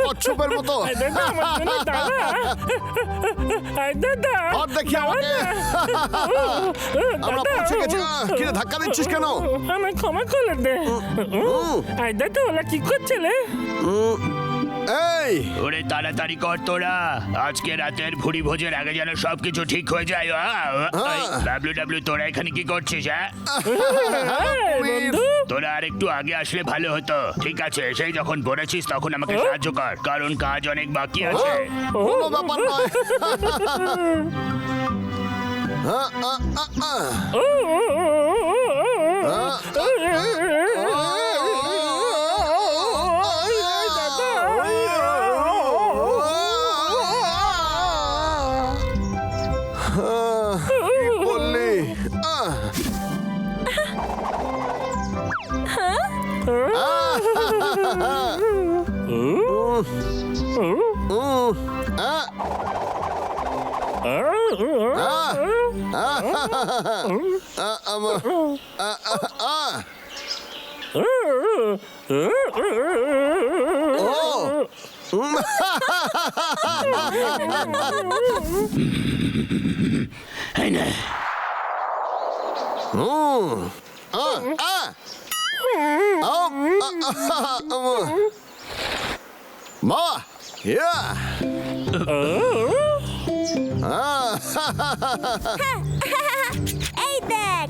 কচ্ছপের মতো। আর দেখি আমাকে। আমরা পৌঁছে গেছি। কিরে ধাক্কা দিচ্ছিস কেন? আমায় ক্ষমা করে দে। আই দাদা ওরা কি করছে রে? এই ওরে তাড়াতাড়ি কর তোরা, আজকে রাতের ভুড়ি ভোজের আগে যেন সবকিছু ঠিক হয়ে যায়। ডাব্লিউ তোরা এখানে কি করছিস? বন্ধু তোরা আর একটু আগে আসলে ভালো হতো। ঠিক আছে, সেই যখন বলেছিস তখন আমাকে সাহায্য কর, কারণ কাজ অনেক বাকি আছে। কোনো ব্যাপার নয়। কি বললি? মা, এই দেখ,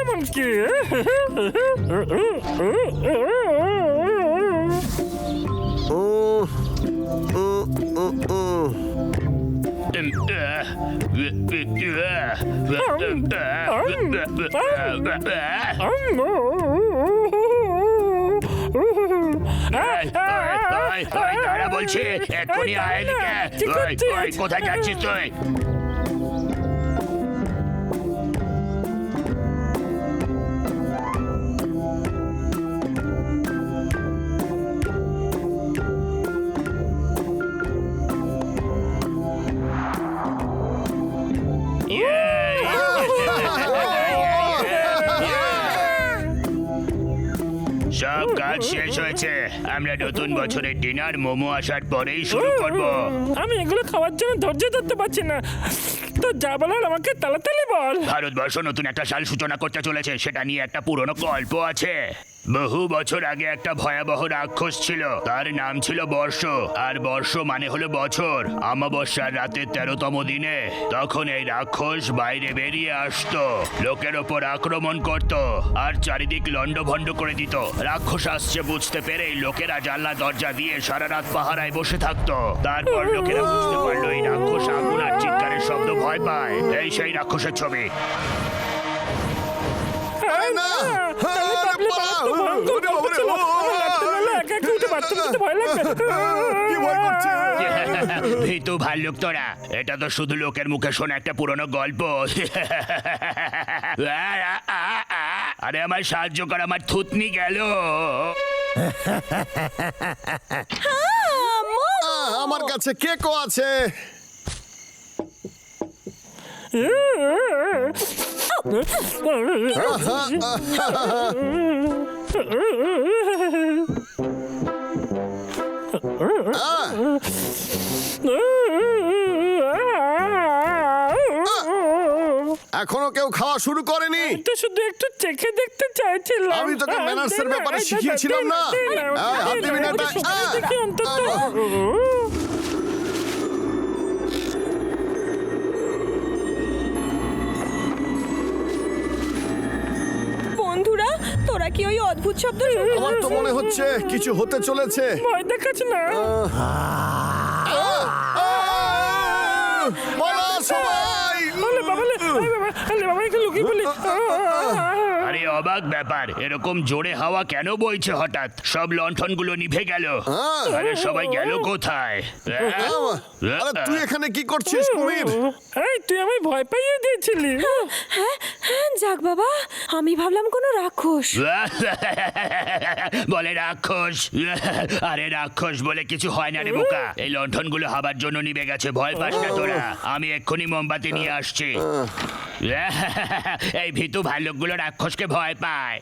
এমন কি? তারা বলছি এক্ষুনি আয় এদিকে। কোথায় যাচ্ছিস তুই? সব কাজ শেষ হয়েছে, আমরা নতুন বছরের ডিনার মোমো আসার পরেই শুরু করব। আমি এগুলো খাওয়ার জন্য ধৈর্য ধরতে পারছি না। তো যা বলার আমাকে তাড়াতাড়ি বল। ভারতবর্ষ নতুন একটা সাল সূচনা করতে চলেছে, সেটা নিয়ে একটা পুরনো গল্প আছে। বহু বছর আগে একটা ভয়াবহ রাক্ষস ছিল, তার নাম ছিল বর্ষ। আর বর্ষ মানে হলো বছর। অমাবস্যার রাতের 13তম দিনে তখন এই রাক্ষস বাইরে বেরিয়ে আসতো, লোকের ওপর আক্রমণ করত আর চারিদিক লন্ডভন্ড করে দিত। রাক্ষস আসছে বুঝতে পেরেই লোকেরা জানলা দরজা দিয়ে সারা রাত পাহারায় বসে থাকতো। তারপর লোকেরা বুঝতে পারলো এই রাক্ষস আগুন আর চিৎকারের শব্দ ভয় পায়। এই সেই রাক্ষসের ছবি। ভীতু ভাল্লুক তোরা, এটা তো শুধু লোকের মুখে শোনা একটা পুরনো গল্প। আরে আমার সাহায্য কর, আমার থুতনি গেল। আমার কাছে কেকও আছে। এখনো কেউ খাওয়া শুরু করেনি। তো শুধু একটু চেখে দেখতে চাইছিলাম। আমি তোকে ম্যানার্সের ব্যাপারে শিখিয়েছিলাম না? হাত দিবি না এটা। বন্ধুরা তোরা কি ওই অদ্ভুত শব্দ আমার তো মনে হচ্ছে কিছু হতে চলেছে। ভয় দেখাচ্ছ না? বলো সবাই। আরে অবাক ব্যাপার, এরকম জোরে হাওয়া কেন বইছে হঠাৎ? সব লণ্ঠনগুলো নিভে গেল। আরে সবাই গেল কোথায়? আরে তুই এখানে কি করছিস কুমির? এই তুই আমায় ভয় পাইয়ে দিয়েছিলি। যাক বাবা, আমি ভাবলাম কোনো রাক্ষস। বলে রাক্ষস? আরে রাক্ষস বলে কিছু হয় না রে বোকা। এই লণ্ঠনগুলো হাবার জন্য নিভে গেছে, ভয় পাস না তোরা। আমি এক্ষুনি মোমবাতি নিয়ে আসছি। এই ভীতু ভাল্লুকগুলো রাক্ষসকে ভয় পায়।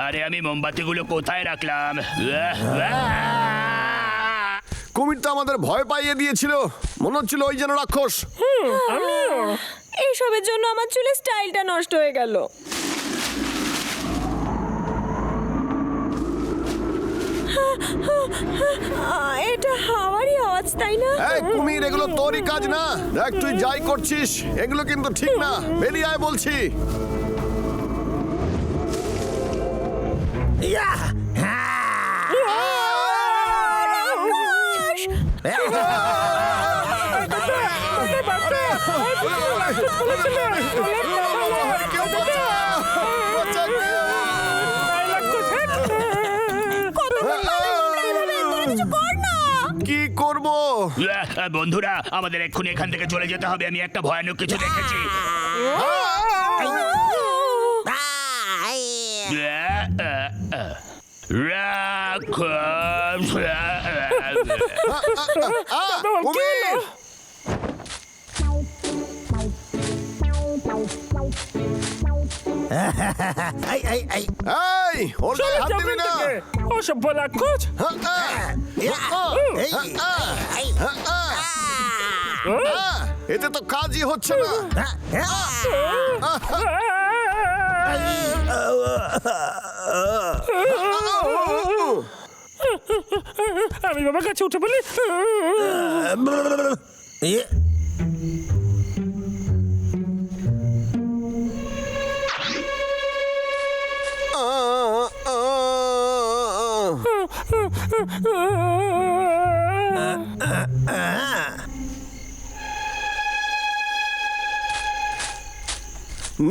আরে আমি মোমবাতিগুলো কোথায় রাখলাম? কুমির তো আমাদের ভয় পাইয়ে দিয়েছিল, মনে হচ্ছিল ওই যেন রাক্ষস। এইসবের জন্য আমার চুলের স্টাইলটা নষ্ট হয়ে গেল। এটা হাওয়ারই আওয়াজ, তাই না? এই কুমির, এগুলো তোরই কাজ না। দেখ তুই যাই করছিস এগুলো কিন্তু ঠিক না, বেরিয়ে আয় বলছি। কেউ বাঁচা! বাঁচা কেউ! কি করব? বন্ধুরা, আমাদের এক্ষুনি এখান থেকে চলে যেতে হবে। আমি একটা ভয়ানক কিছু দেখেছি। রাক্ষস! কুমির! এই ওর গায়ে হাত দিবি না। অসভ্য রাক্ষস। এতে তো কাজই হচ্ছে না। আমি বাবার কাছে উঠে বলি,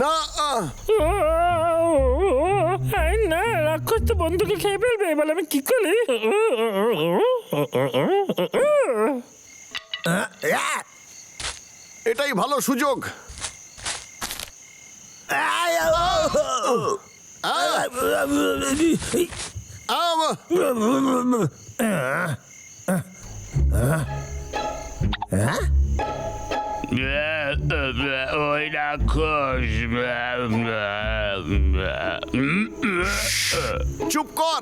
না, না, রাক্ষস তো বন্ধুকে খেয়ে ফেলবে। এবার আমি কি করি? এটাই ভালো সুযোগ। ওই রাক্ষস! চুপ কর।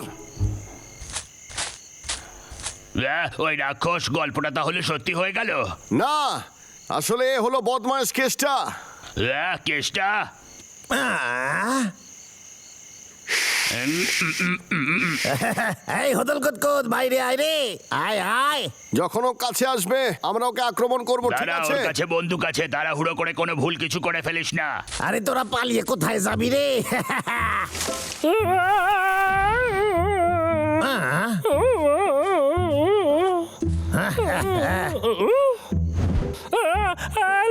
ওই রাক্ষস, গল্পটা তাহলে সত্যি হয়ে গেল? না, আসলে এ হলো বদমাইশ কেসটা। কেসটা? এই হদল কুতকুত, বাইরে আয় রে, আয় আয়। যখন ও কাছে আসবে আমরা ওকে আক্রমণ করব, ঠিক দাঁড়া, আছে? ওর কাছে বন্দুক আছে। তাড়াহুড়ো করে কোনো ভুল কিছু করে ফেলিস না। আরে তোরা পালিয়ে কোথায় যাবি রে?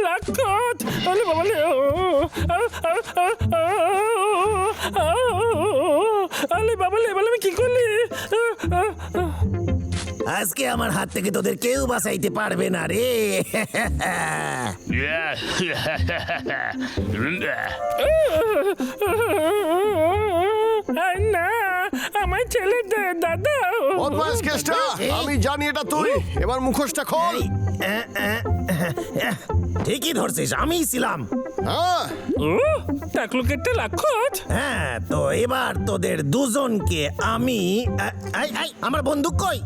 রাক্ষস! আরে বাবা রে! আরে বাবা রে, এবার আমি কি করলি? আজকে আমার হাত থেকে তোদের কেউ বাঁচাইতে পারবে না রে। না, আমার ছেলে দাদা। বদমাইশ কেসটা, আমি জানি এটা তুই। এবার মুখোশটা খোল। ঠিকই ধরছিস, আমিই ছিলাম। হ্যাঁ, টাকলুকেরটা রাক্ষস। হ্যাঁ, তো এবার তোদের দুজনকে আমি আমার বন্দুক কই?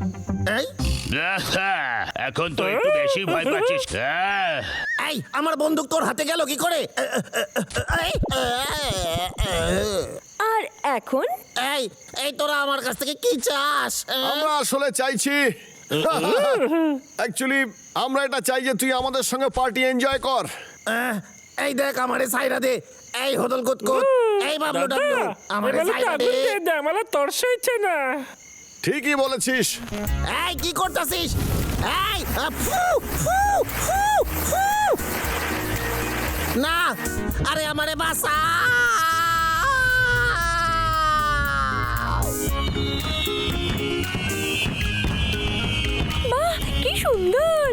এই এখন তো একটু বেশি ভয় পাচ্ছিস। এই আমার বন্দুক তোর হাতে গেল কি করে? আর এখন এই এই তোরা আমার কাছ থেকে কি চাস? আমরা আসলে চাইছি, অ্যাকচুয়ালি আমরা এটা চাই যে তুই আমাদের সঙ্গে পার্টি এনজয় কর। এই দেখ আমারে সাইরা দে। এই হদল কুতকুত, এই বাবলু ডাবলু, আমারে সাইরা দে। আমার তর্স হচ্ছে না। ঠিকই বলেছিস। এই কি করতেছিস? এই ফু ফু ফু ফু। না, আরে আমারে বাঁচা। বাহ, কি সুন্দর!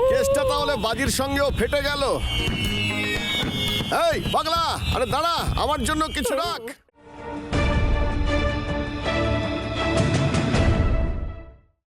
কেসটা তাহলে বাজির সঙ্গেও ফেটে গেল। এই পাগলা, আরে দাঁড়া, আমার জন্য কিছু রাখ।